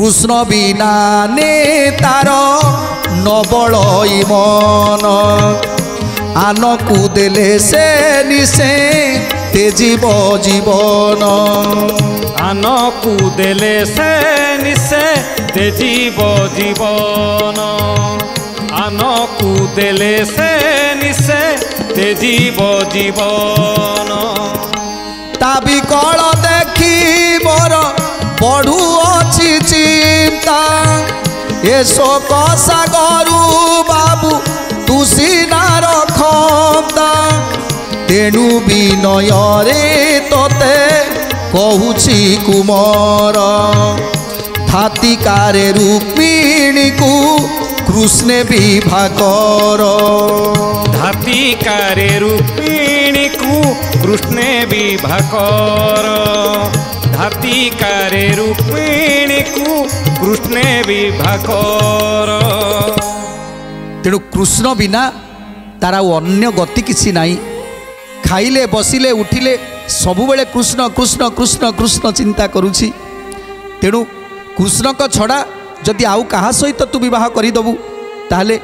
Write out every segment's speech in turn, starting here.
कृष्ण बिना ने तार नबल मन आन को देले से निशे तेजीव जीवन आन को देले से निशे तेजीव जीवन आन को देले से निशे तेजीव जीवन ता विकल देखी मोर बढ़ू अच्छी चिंता ए शोक सागरु बाबू तू सीना रखता तेणु विनय रे तोते कहूची कुमार धातिकारे रुक्मिणी को कृष्ण विभाकर धातिकारे रुक्मिणी को कृष्ण विभाकर धातिकारे रुक्मिणी को कृष्ण विभाकर तेणु कृष्ण बिना तार अन्य गति किसी नाई खाइले बसिले उठिले सबुबले कृष्ण कृष्ण कृष्ण कृष्ण चिंता करुछि तेणु कृष्ण को छड़ा जदि आउ कहा सहित तू विवाह करदेबू ताहले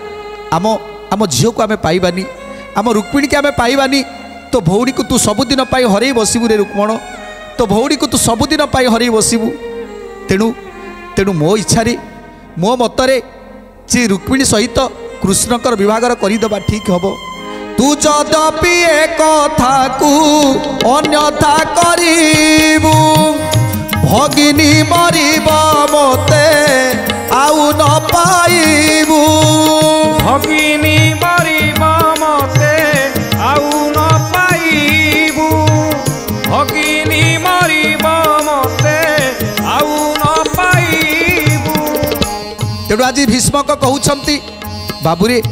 आम आम झील को आम पाइबानी आम रुक्मिणी के आम पाइबानी तो भौणी को तू सबुदिन पाई हरई बसबू रे रुक्मण तो भौणी को तू सबुदिन पाई हरई बसबू तेणु तेणु मो इच्छा मो मतरे जे रुक्मिणी सहित कृष्णकर विभागर करदेबा ठीक हम तू जदपि ए कथा को अन्यथा करिबू भगिनी मरिब मते आउ न पाइबू भगिनी मरिब मते आउ न पाइबू भगिनी मरिब मते आउ न पाइबू तेणु आज भीष्मक कहउछंती बाबूरे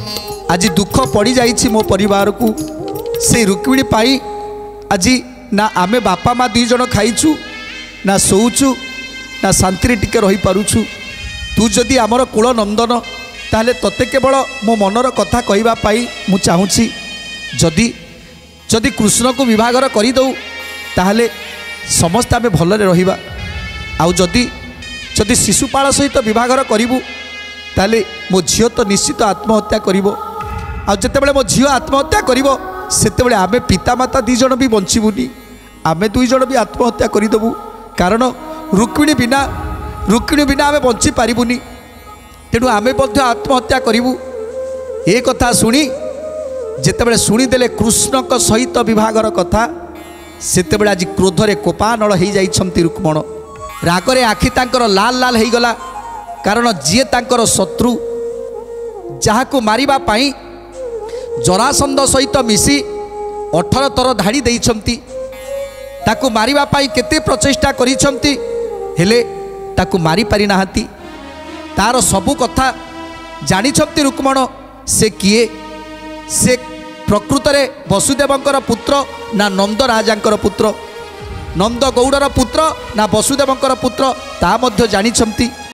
आज दुख पड़ जाइछि मो परिवार को से रुक्मिणी पाई आज ना आमे बापा माँ दुई जन खाइछु ना शोचु ना शांति टिके रही पारुछु तू जदि आमर कुल नंदन ताहले तते केवल मो मनर कथा कहवा पाई मु चाहूँगी जदि जदि कृष्ण को विभागर करदे ताहले समस्त आमे भलरे रहिबा आउ जदि जदि शिशुपाल सहित विभागर करिबू ताहले मो झील तो निश्चित आत्महत्या करिबो आउ जेतेबेले मो झील आत्महत्या करिबो सेतेबेले आमे पितामाता दी जन भी बंचिबुनी आमे दुई जन भी आत्महत्या करदेबू कारण रुक्मिणी बिना आमे बंची पारिबुनी तेणु आमे मध्य आत्महत्या करिबू ए कथा शुणी जेतेबेले शुणीदेले कृष्ण सहित विभागर कथा सेतेबेले आज क्रोधरे कोपानल हो जाइछंती रुक्मण रागरे आखि तांकर लाल लाल हो गला कारण जी तांकर शत्रु जहाकू मारिबा पाई जरासंध सहित मिसी 18 थर धाड़ी देइछंती ताकू मारिबा पाई केते प्रचेष्टा करिछंती हेले ताकू मारी पारि नाहांती तार सबु कथा जानिछंती रुक्मण से किए से प्रकृतरे वसुदेवंकर पुत्र ना नंद राजांकर पुत्र नंद गौड़र पुत्र ना वसुदेवंकर पुत्र ता मध्य जानिछंती।